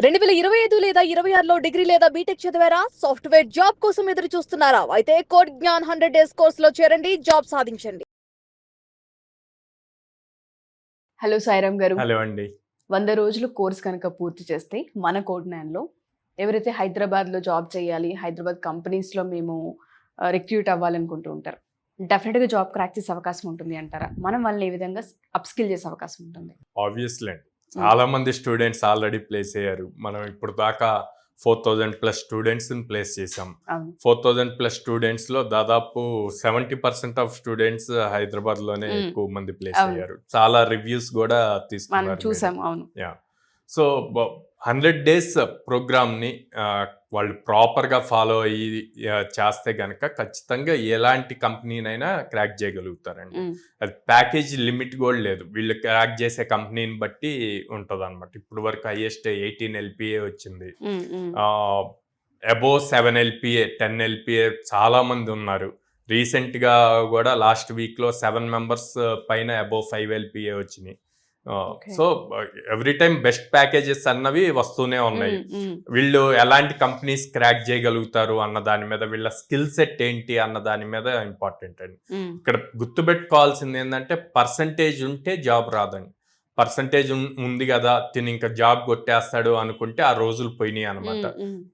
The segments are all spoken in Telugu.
2025 లేదా 26లో డిగ్రీ లేదా బీటెక్ చదివారా? సాఫ్ట్‌వేర్ జాబ్ కోసం ఎదురు చూస్తున్నారా? అయితే కోడ్ జ్ఞాన్ 100 డేస్ కోర్సులో చేరండి, జాబ్ సాధించండి. హలో సాయిరామ్ గారు. హలో అండి. 100 రోజులు కోర్స్ కనుక పూర్తి చేస్తే మన కోడ్ న్యాన్‌లో ఎవరైతే హైదరాబాద్‌లో జాబ్ చేయాలి, హైదరాబాద్ కంపెనీస్‌లో మేము రిక్రూట్ అవ్వాలనుకుంటూ ఉంటారు. డెఫినెట్‌గా జాబ్ క్రాక్ చేసే అవకాశం ఉంటుంది అంటారా? మనం వాళ్ళని ఏ విధంగా అప్ స్కిల్ చేసే అవకాశం ఉంటుంది? ఆబ్వియస్లీ అండి. చాలా మంది స్టూడెంట్స్ ఆల్రెడీ ప్లేస్ అయ్యారు. మనం ఇప్పుడు దాకా 4000+ స్టూడెంట్స్‌ని ప్లేస్ చేసాం. అవును. 4000+ స్టూడెంట్స్‌లో దాదాపు 70% ఆఫ్ స్టూడెంట్స్ హైదరాబాద్‌లోనే ఎక్కువ మంది ప్లేస్ అవును. అయ్యారు. చాలా రివ్యూస్ కూడా మనం తీసుకున్నారు. చూసాం. అవును. యా. సో 100 డేస్ ప్రోగ్రామ్ని వాళ్ళు ప్రాపర్గా ఫాలో అయ్యి చేస్తే కనుక ఖచ్చితంగా ఎలాంటి కంపెనీనైనా క్రాక్ చేయగలుగుతారండి. అది ప్యాకేజ్ లిమిట్ కూడా లేదు. వీళ్ళు క్రాక్ చేసే కంపెనీని బట్టి ఉంటుంది అనమాట. ఇప్పుడు వరకు హైయెస్ట్ 18 LPA వచ్చింది. అబోవ్ 7 LPA 10 LPA చాలా మంది ఉన్నారు. రీసెంట్గా కూడా లాస్ట్ వీక్లో 7 మెంబర్స్ పైన అబోవ్ 5 LPA వచ్చినాయి. So every time best packages అన్నవి వస్తూనే ఉన్నాయి. వీళ్ళు ఎలాంటి కంపెనీస్ క్రాక్ చేయగలుగుతారు అన్న దాని మీద, వీళ్ళ స్కిల్ సెట్ ఏంటి అన్న దాని మీద ఇంపార్టెంట్ అండి. ఇక్కడ గుర్తుపెట్టుకోవాల్సింది ఏంటంటే పర్సంటేజ్ ఉంటే జాబ్ రాదండి. పర్సంటేజ్ ఉంది కదా తిని ఇంకా జాబ్ కొట్టేస్తాడు అనుకుంటే ఆ రోజులు పోయినాయి అనమాట.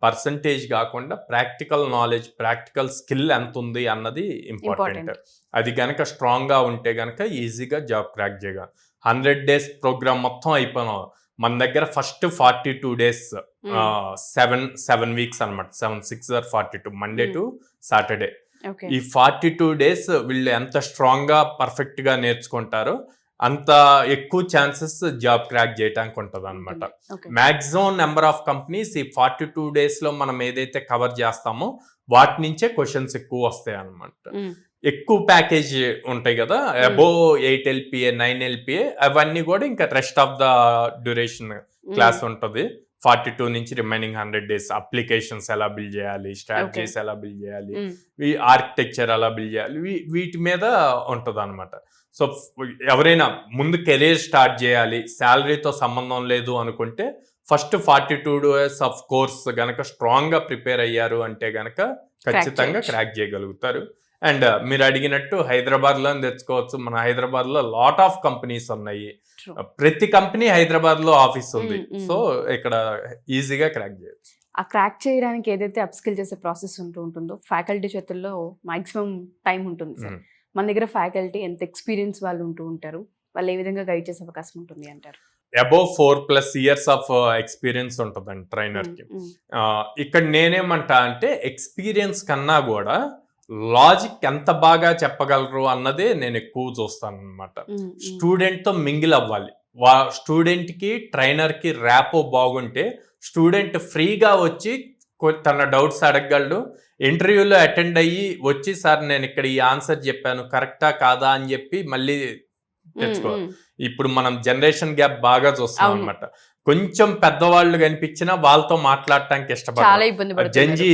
పర్సంటేజ్ కాకుండా ప్రాక్టికల్ నాలెడ్జ్, ప్రాక్టికల్ స్కిల్ ఎంత ఉంది అన్నది ఇంపార్టెంట్. అది గనక స్ట్రాంగ్ గా ఉంటే గనక ఈజీగా జాబ్ క్రాక్ చేయగలం. 100 డేస్ ప్రోగ్రామ్ మొత్తం అయిపోయినాం. మన దగ్గర ఫస్ట్ 42 డేస్ 7 వీక్స్ అనమాట. 7 6 42 మండే టు సాటర్డే. ఈ 42 డేస్ వీళ్ళు ఎంత స్ట్రాంగ్ గా పర్ఫెక్ట్ గా నేర్చుకుంటారో అంత ఎక్కువ ఛాన్సెస్ జాబ్ క్రాక్ చేయడానికి ఉంటుంది అనమాట. మ్యాక్సిమం నెంబర్ ఆఫ్ కంపెనీస్ ఈ 42 డేస్ లో మనం ఏదైతే కవర్ చేస్తామో వాటి నుంచే క్వశ్చన్స్ ఎక్కువ వస్తాయి అనమాట. ఎక్కువ ప్యాకేజ్ ఉంటాయి కదా, అబోవ్ 8 LPA 9 LPA అవన్నీ కూడా ఇంకా rest of the duration class ఉంటుంది. 42 నుంచి రిమైనింగ్ 100 డేస్ అప్లికేషన్స్ ఎలా బిల్డ్ చేయాలి, స్ట్రాటజీస్ ఎలా బిల్డ్ చేయాలి, ఆర్కిటెక్చర్ ఎలా బిల్డ్ చేయాలి, వీటి మీద ఉంటుంది అనమాట. సో ఎవరైనా ముందు కెరీర్ స్టార్ట్ చేయాలి, శాలరీతో సంబంధం లేదు అనుకుంటే ఫస్ట్ 42 డేస్ ఆఫ్ కోర్స్ గనక స్ట్రాంగ్ గా ప్రిపేర్ అయ్యారు అంటే గనక ఖచ్చితంగా క్రాక్ చేయగలుగుతారు. అండ్ మీరు అడిగినట్టు హైదరాబాద్ లో తెచ్చుకోవచ్చు. మన హైదరాబాద్ లో లాట్ ఆఫ్ కంపెనీస్ ఉన్నాయి. ప్రతి కంపెనీ హైదరాబాద్ లో ఆఫీస్ ఉంది. సో ఇక్కడ ఈజీగా క్రాక్ చేయొచ్చు. ఆ క్రాక్ చేయడానికి ఏదైతే అప్ స్కిల్ చేసే ప్రాసెస్ ఉంటుందో ఫ్యాకల్టీ చేతుల్లో మాక్సిమం టైం ఉంటుంది సార్. మన దగ్గర ఫ్యాకల్టీ ఎంత ఎక్స్పీరియన్స్ వాళ్ళు ఉంటూ ఉంటారు, వాళ్ళు ఏ విధంగా గైడ్ చేసే అవకాశం ఉంటుంది అంటారు? అబోవ్ 4+ years ఆఫ్ ఎక్స్పీరియన్స్ ఉంటుందండి ట్రైనర్ కి. ఇక్కడ నేనేమంటా అంటే ఎక్స్పీరియన్స్ కన్నా కూడా లాజిక్ ఎంత బాగా చెప్పగలరు అన్నదే నేను ఎక్కువ చూస్తాను అనమాట. స్టూడెంట్ తో మింగిల్ అవ్వాలి. స్టూడెంట్ కి ట్రైనర్ కి ర్యాపో బాగుంటే స్టూడెంట్ ఫ్రీగా వచ్చి తన డౌట్స్ అడగగలడు. ఇంటర్వ్యూలో అటెండ్ అయ్యి వచ్చి సార్ నేను ఇక్కడ ఈ ఆన్సర్ చెప్పాను కరెక్టా కాదా అని చెప్పి మళ్ళీ తెచ్చుకోవాలి. ఇప్పుడు మనం జనరేషన్ గ్యాప్ బాగా చూస్తాం అనమాట. కొంచెం పెద్దవాళ్ళు కనిపించినా వాళ్ళతో మాట్లాడటానికి ఇష్టపడతారు. జంజీ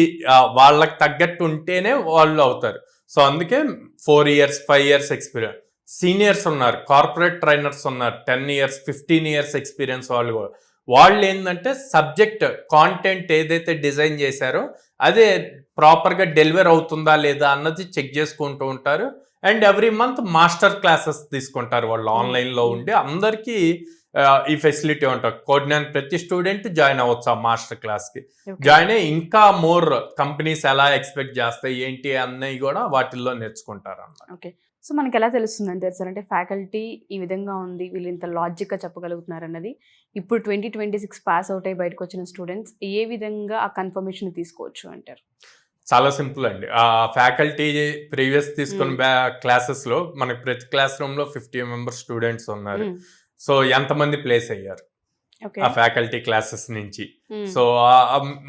వాళ్ళకి తగ్గట్టు ఉంటేనే వాళ్ళు అవుతారు. సో అందుకే 4 years 5 years ఎక్స్పీరియన్స్. సీనియర్స్ ఉన్నారు, కార్పొరేట్ ట్రైనర్స్ ఉన్నారు, 10 years 15 years ఎక్స్పీరియన్స్ వాళ్ళు ఏంటంటే సబ్జెక్ట్ కాంటెంట్ ఏదైతే డిజైన్ చేశారో అదే ప్రాపర్గా డెలివర్ అవుతుందా లేదా అన్నది చెక్ చేసుకుంటూ ఉంటారు. And every month master classes తీసుకుంటారు వాళ్ళు ఆన్లైన్లో ఉండి. అందరికీ ఈ ఫెసిలిటీ ఉంటుంది. కోడ్నాన్ ప్రతి స్టూడెంట్ జాయిన్ అవ్వచ్చు ఆ మాస్టర్ క్లాస్కి. జాయిన్ అయ్యి ఇంకా మోర్ కంపెనీస్ ఎలా ఎక్స్పెక్ట్ చేస్తాయి ఏంటి అన్నవి కూడా వాటిల్లో నేర్చుకుంటారు అన్నమాట. ఓకే. సో మనకి ఎలా తెలుస్తుంది అంటే సార్, అంటే ఫ్యాకల్టీ ఈ విధంగా ఉంది, వీళ్ళు ఇంత లాజిక్గా చెప్పగలుగుతున్నారు అన్నది ఇప్పుడు 2026 పాస్ అవుట్ అయ్యి బయటకు వచ్చిన స్టూడెంట్స్ ఏ విధంగా ఆ కన్ఫర్మేషన్ తీసుకోవచ్చు అంటారు? చాలా సింపుల్ అండి. ఆ ఫ్యాకల్టీ ప్రీవియస్ తీసుకున్న క్లాసెస్ లో మనకి ప్రతి క్లాస్ రూమ్ లో 50 మెంబర్స్ స్టూడెంట్స్ ఉన్నారు. సో ఎంతమంది ప్లేస్ అయ్యారు ఆ ఫ్యాకల్టీ క్లాసెస్ నుంచి. సో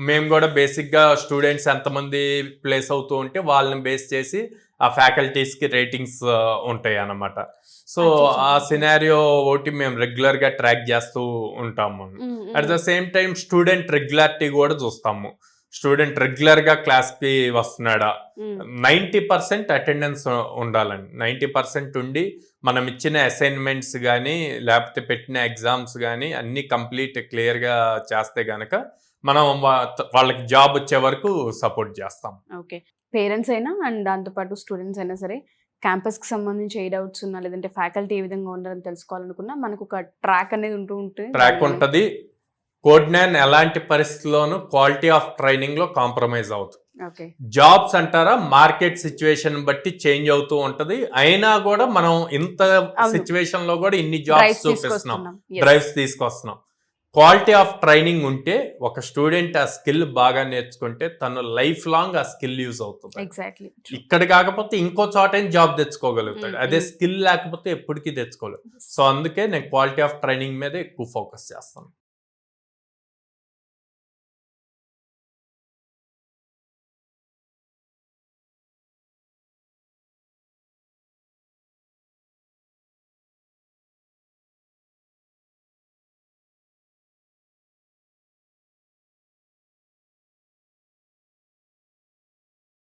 మేము కూడా బేసిక్ గా స్టూడెంట్స్ ఎంతమంది ప్లేస్ అవుతూ ఉంటే వాళ్ళని బేస్ చేసి ఆ ఫ్యాకల్టీస్ కి రేటింగ్స్ ఉంటాయి అన్నమాట. సో ఆ సినారియో ఒకటి మేము రెగ్యులర్ గా ట్రాక్ చేస్తూ ఉంటాము. At the same time student regularity కూడా చూస్తాము. స్టూడెంట్ రెగ్యులర్ గా క్లాస్ కి వస్తున్నాడా, 90% అటెండెన్స్ ఉండాలండి. 90% ఉండి మనం ఇచ్చిన అసైన్మెంట్స్ కానీ లేకపోతే పెట్టిన ఎగ్జామ్స్ కానీ అన్ని కంప్లీట్ క్లియర్ గా చేస్తే గనక మనం వాళ్ళకి జాబ్ వచ్చే వరకు సపోర్ట్ చేస్తాం. ఓకే, పేరెంట్స్ అయినా అండ్ దాంతోపాటు స్టూడెంట్స్ అయినా సరే క్యాంపస్కి సంబంధించి ఏ డౌట్స్ ఉన్నా లేదంటే ఫ్యాకల్టీ ఏ విధంగా ఉండాలని తెలుసుకోవాలనుకున్నా మనకు ఒక ట్రాక్ అనేది ఉంటుంది. ట్రాక్ ఉంటుంది. కోడ్నాన్ ఎలాంటి పరిస్థితుల్లోనూ క్వాలిటీ ఆఫ్ ట్రైనింగ్ లో కాంప్రమైజ్ అవుతుంది. ఓకే, జాబ్స్ అంటారా మార్కెట్ సిచ్యువేషన్ బట్టి చేంజ్ అవుతూ ఉంటది. అయినా కూడా మనం ఇంత సిచ్యువేషన్ లో కూడా ఇన్ని జాబ్స్ చూపిస్తున్నాం, డ్రైవ్స్ తీసుకొస్తున్నాం. క్వాలిటీ ఆఫ్ ట్రైనింగ్ ఉంటే ఒక స్టూడెంట్ ఆ స్కిల్ బాగా నేర్చుకుంటే తను లైఫ్ లాంగ్ ఆ స్కిల్ యూజ్ అవుతుంది. ఎగ్జాక్ట్లీ, ఇక్కడ కాకపోతే ఇంకో చోట జాబ్ తెచ్చుకోగలుగుతాడు. అదే స్కిల్ లేకపోతే ఎప్పటికీ తెచ్చుకోలేదు. సో అందుకే నేను క్వాలిటీ ఆఫ్ ట్రైనింగ్ మీద ఎక్కువ ఫోకస్ చేస్తాను.